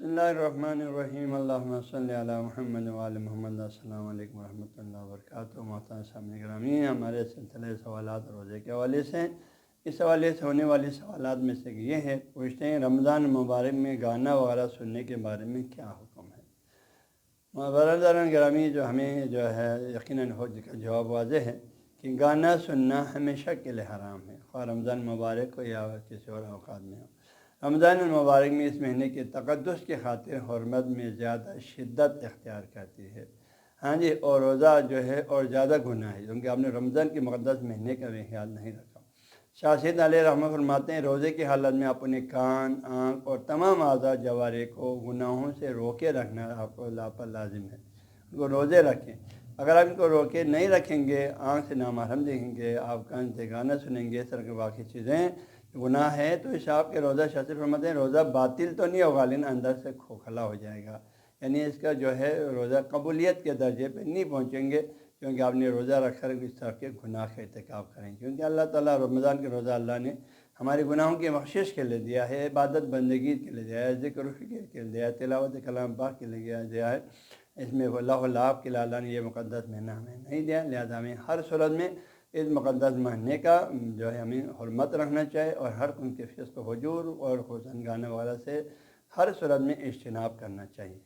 بسم اللہ الرحمن الرحیم اللہم صلی علی محمد وعلی محمد۔ السلام علیکم ورحمۃ اللہ وبرکاتہ۔ محترم سامعین گرامی، ہمارے سلسلے سوالات روزے کے حوالے سے اس حوالے سے ہونے والے سوالات میں سے یہ ہے، پوچھتے ہیں رمضان مبارک میں گانا وغیرہ سننے کے بارے میں کیا حکم ہے؟ برادران گرامی، جو ہمیں ہے یقیناً کا جواب واضح ہے کہ گانا سننا ہمیشہ کے لیے حرام ہے، خواہ رمضان مبارک کو یا کسی اور اوقات میں ہو۔ رمضان المبارک میں اس مہینے کے تقدس کی خاطر حرمت میں زیادہ شدت اختیار کرتی ہے، ہاں جی، اور روزہ جو ہے اور زیادہ گناہ ہے، کیونکہ آپ نے رمضان کے مقدس مہینے کا بھی خیال نہیں رکھا۔ شاہ سید علیہ رحمہ فرماتے ہیں، روزے کی حالت میں اپنے کان، آنکھ اور تمام اعضاء جوارح کو گناہوں سے روکے رکھنا آپ کو لاپر لازم ہے۔ ان کو روزے رکھیں، اگر آپ ان کو روکے نہیں رکھیں گے، آنکھ سے نامحرم دیکھیں گے، آپ کان سے گانا سنیں گے، اس طرح کی باقی چیزیں گناہ ہے، تو اس آپ کے روزہ شاثر فرماتے ہیں روزہ باطل تو نہیں ہوگا لیکن اندر سے کھوکھلا ہو جائے گا، یعنی اس کا جو ہے روزہ قبولیت کے درجے پہ نہیں پہنچیں گے، کیونکہ آپ نے روزہ رکھ کر اس طرح کے گناہ کا ارتکاب کریں، کیونکہ اللہ تعالیٰ رمضان کے روزہ اللہ نے ہمارے گناہوں کی بخشش کے لیے دیا ہے، عبادت بندگی کے لیے دیا ہے، ذکر و فکر کے لیے دیا ہے، تلاوت کلام پاک کے لیے دیا ہے، اس میں اللہ لعاب کے لیے اللہ نے یہ مقدس مہینہ ہمیں نہیں دیا، لہذا ہمیں ہر صورت میں اس مقدس مہینے کا جو ہے ہمیں حرمت رکھنا چاہیے، اور ہر ان کے فسق و فجور اور حسن گانے وغیرہ سے ہر صورت میں اجتناب کرنا چاہیے۔